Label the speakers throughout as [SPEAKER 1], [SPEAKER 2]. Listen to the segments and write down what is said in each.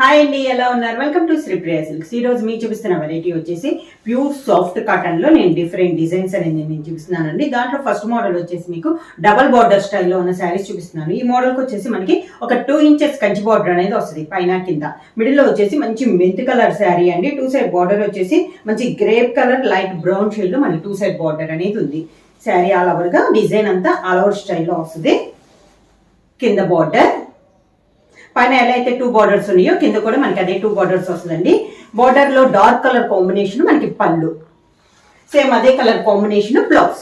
[SPEAKER 1] Hi అండి, ఎలా ఉన్నారు? Welcome to Sri Priya Silks. ఈ రోజు మీకు చూపిస్తున్న వెరైటీ వచ్చేసి ప్యూర్ సాఫ్ట్ కాటన్ లో నేను డిఫరెంట్ డిజైన్స్ అనేది నేను చూపిస్తున్నానండి. దాంట్లో ఫస్ట్ మోడల్ వచ్చేసి మీకు డబల్ బార్డర్ స్టైల్లో ఉన్న శారీస్ చూపిస్తున్నాను. ఈ మోడల్కి వచ్చేసి మనకి ఒక 2 ఇంచెస్ కంచి బార్డర్ అనేది వస్తుంది పైన కింద. మిడిల్ లో వచ్చేసి మంచి మెంత్ కలర్ శారీ అండి. 2 సైడ్ బార్డర్ వచ్చేసి మంచి grape colour light brown shade లో మనకి 2 సైడ్ బార్డర్ అనేది ఉంది. శారీ ఆల్ ఓవర్ గా డిజైన్ అంతా ఆల్ ఓవర్ స్టైల్లో వస్తుంది. కింద బార్డర్ పైన ఎలా అయితే 2 బార్డర్స్ ఉన్నాయో కింద కూడా మనకి అదే 2 బార్డర్స్ వస్తుందండి. బార్డర్ లో డార్క్ కలర్ కాంబినేషన్ మనకి పళ్ళు, సేమ్ అదే colour combination blouse.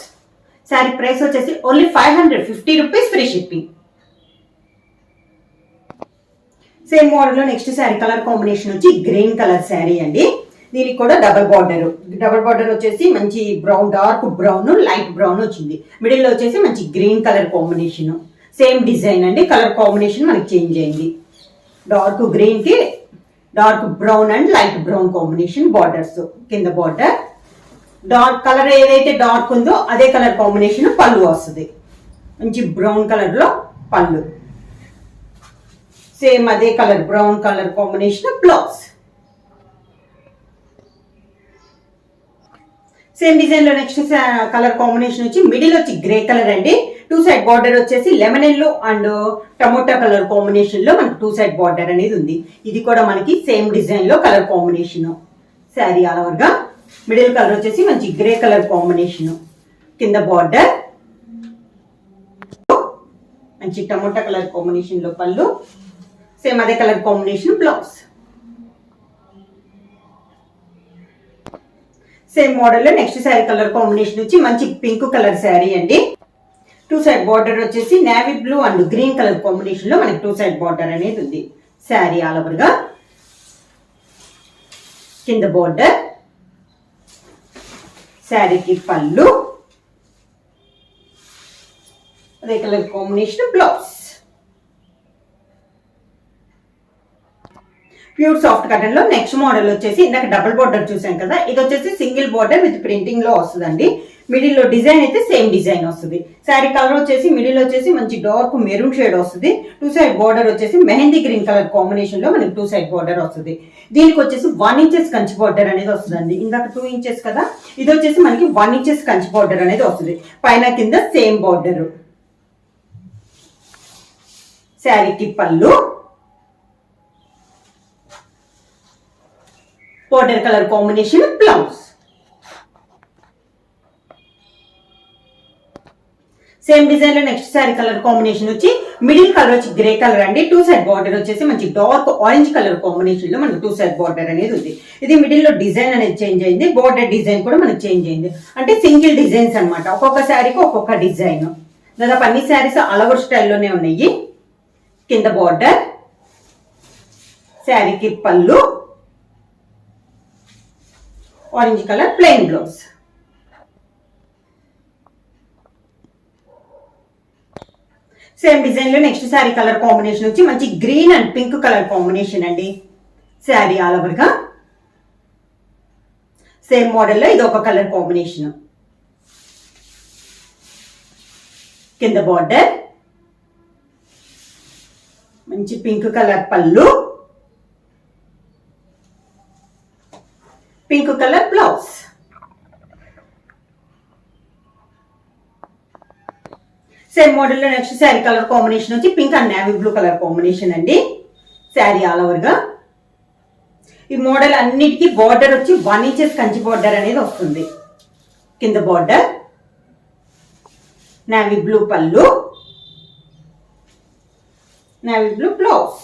[SPEAKER 1] Sari price వచ్చేసి only 550 rupees, free shipping. Same model లో నెక్స్ట్ శారీ కలర్ కాంబినేషన్ వచ్చి గ్రీన్ కలర్ శారీ అండి. దీనికి కూడా డబల్ బార్డర్ వచ్చేసి మంచి brown, dark brown light brown వచ్చింది. మిడిల్ లో వచ్చేసి మంచి green colour combination. Same design అండి, కలర్ కాంబినేషన్ మనకి చేంజ్ అయింది. డార్క్ గ్రీన్ కి dark brown and light brown combination borders. కింద బార్డర్ డార్క్ కలర్ ఏదైతే డార్క్ ఉందో అదే కలర్ కాంబినేషన్ పళ్ళు వస్తుంది. మంచి బ్రౌన్ కలర్ లో పళ్ళు, సేమ్ అదే colour brown colour combination blouse. Same design లో నెక్స్ట్ కలర్ కాంబినేషన్ వచ్చి మిడిల్ వచ్చి గ్రే కలర్ అండి. 2 సైడ్ బార్డర్ వచ్చేసి lemon yellow and tomato colour combination లో మనకి 2 సైడ్ బార్డర్ అనేది ఉంది. ఇది కూడా మనకి సేమ్ డిజైన్ లో colour combination. Sari all over గా మిడిల్ కలర్ వచ్చేసి మంచి గ్రే కలర్ కాంబినేషన్. కింద బార్డర్ మంచి టమోటా కలర్ కాంబినేషన్ లో పళ్ళు, సేమ్ అదే colour combination blouse. Same model లో నెక్స్ట్ శారీ కలర్ కాంబినేషన్ వచ్చి మంచి పింక్ కలర్ శారీ అండి. 2 సైడ్ బార్డర్ వచ్చేసి navy blue and green colour combination లో మనకి 2 సైడ్ బార్డర్ అనేది ఉంది. శారీ ఆల్ ఓవర్ గా కింద బార్డర్, శారీకి పళ్ళు, అదే colour combination blouse. Pure soft cotton లో నెక్స్ట్ మోడల్ వచ్చేసి ఇందాక డబుల్ బార్డర్ చూసాం కదా, ఇది వచ్చేసి సింగిల్ బార్డర్ విత్ ప్రింటింగ్ లో వస్తుందండి. మిడిల్ లో డిజైన్ అయితే సేమ్ డిజైన్ వస్తుంది. శారీ కలర్ వచ్చేసి మిడిల్ వచ్చేసి మంచి డార్క్ మెరూన్ షేడ్ వస్తుంది. 2 సైడ్ బార్డర్ వచ్చేసి మెహందీ గ్రీన్ కలర్ కాంబినేషన్ లో మనకి 2 సైడ్ బార్డర్ వస్తుంది. దీనికి వచ్చేసి 1 ఇంచెస్ కంచి బార్డర్ అనేది వస్తుందండి. ఇందాక 2 ఇంచెస్ కదా, ఇది వచ్చేసి మనకి 1 ఇంచెస్ కంచి బార్డర్ అనేది వస్తుంది. పైన కింద సేమ్ బార్డర్. శారీకి పళ్ళు, border colour combination blouse. Same design లో నెక్స్ట్ శారీ కలర్ కాంబినేషన్ వచ్చి మిడిల్ కలర్ వచ్చి గ్రే కలర్ అండి. 2 సైడ్ బార్డర్ వచ్చేసి మంచి డార్క్ ఆరెంజ్ కలర్ కాంబినేషన్ లో మనకి 2 సైడ్ బార్డర్ అనేది ఉంది. ఇది మిడిల్ లో డిజైన్ అనేది చేంజ్ అయింది. బార్డర్ డిజైన్ కూడా మనకి చేంజ్ అయింది. అంటే సింగిల్ డిజైన్స్ అనమాట. ఒక్కొక్క శారీకి ఒక్కొక్క డిజైన్. దాదాపు అన్ని శారీస్ అలవర్ స్టైల్లోనే ఉన్నాయి. కింద బార్డర్, శారీకి పళ్ళు, orange colour plain blouse. Same design లో నెక్స్ట్ శారీ కలర్ కాంబినేషన్ వచ్చి మంచి green and pink colour combination అండి. శారీ ఆల్ ఓవర్ గా సేమ్ మోడల్ లో ఇది ఒక కలర్ కాంబినేషన్. కింద బార్డర్ మంచి పింక్ కలర్ పళ్ళు, pink colour blouse. Same model లో నెక్స్ట్ శారీ కలర్ కాంబినేషన్ వచ్చి pink and navy blue colour combination అండి. శారీ ఆల్ ఓవర్ గా ఈ మోడల్ అన్నిటికీ బార్డర్ వచ్చి 1 ఇంచెస్ కంచి బార్డర్ అనేది వస్తుంది. కింద బార్డర్, నేవీ బ్లూ పళ్ళు, navy blue blouse.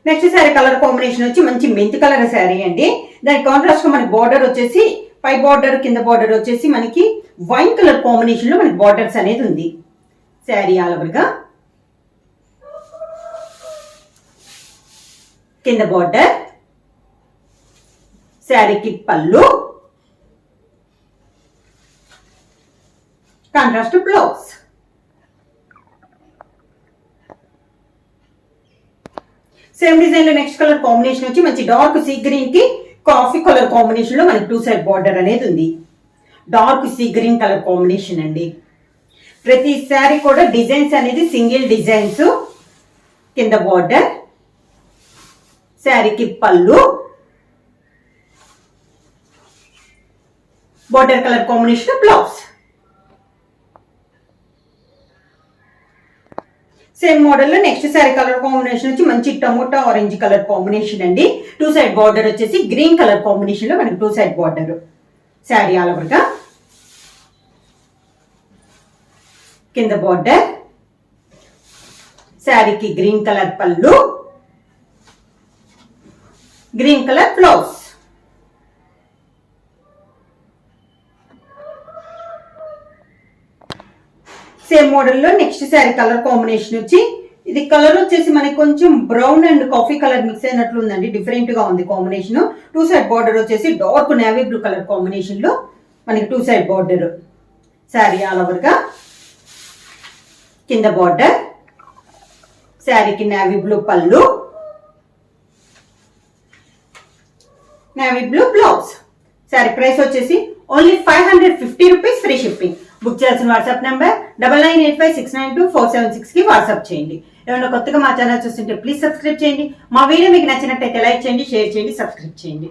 [SPEAKER 1] Next sari colour combination వచ్చి మంచి మెంత్ కలర్ శారీ అండి. దాని కాంట్రాస్ట్ గా మనకి బార్డర్ వచ్చేసి పై బార్డర్ కింద బార్డర్ వచ్చేసి మనకి వైన్ కలర్ కాంబినేషన్ లో మనకి బార్డర్స్ అనేది ఉంది. శారీ ఆల్ ఓవర్ గా కింద బార్డర్, శారీకి పళ్ళు, కాంట్రాస్ట్ బ్లౌజ్. సేమ్ డిజైన్ లో నెక్స్ట్ కలర్ కాంబినేషన్ వచ్చి మంచి డార్క్ సీ గ్రీన్ కి కాఫీ కలర్ కాంబినేషన్ లో మనకి 2 సైడ్ బార్డర్ అనేది ఉంది. Dark sea green colour combination అండి. ప్రతి శారీ కూడా డిజైన్స్ అనేది సింగిల్ డిజైన్స్. కింద బార్డర్, శారీకి పళ్ళు, border colour combination blouse. Same model లో నెక్స్ట్ శారీ కలర్ కాంబినేషన్ వచ్చి మంచి టమోటా ఆరెంజ్ కలర్ కాంబినేషన్ అండి. 2 సైడ్ బార్డర్ వచ్చేసి గ్రీన్ కలర్ కాంబినేషన్ లో మనకి 2 side border. Sari all over గా కింద బార్డర్, శారీకి గ్రీన్ కలర్ పళ్ళు, green colour blouse. Same model లో నెక్స్ట్ శారీ కలర్ కాంబినేషన్ వచ్చి ఇది కలర్ వచ్చేసి మనకి కొంచెం brown and coffee colour mix అయినట్లు ఉందండి. డిఫరెంట్ గా ఉంది కాంబినేషన్. 2 సైడ్ బార్డర్ వచ్చేసి dark navy blue colour combination లో మనకి 2 side border. Sari all over గా కింద బార్డర్, శారీకి నేవీ బ్లూ పళ్ళు, navy blue blouse. Sari price వచ్చేసి only 550 rupees, free shipping. Book చేయాల్సిన వాట్సాప్ నెంబర్ 9985692476 కి వాట్సాప్ చేయండి. ఏమైనా కొత్తగా మా ఛానల్ చూస్తుంటే ప్లీజ్ సబ్స్క్రైబ్ చేయండి. మా వీడియో మీకు నచ్చినట్టయితే లైక్ చేయండి, షేర్ చేయండి, సబ్స్క్రైబ్ చేయండి.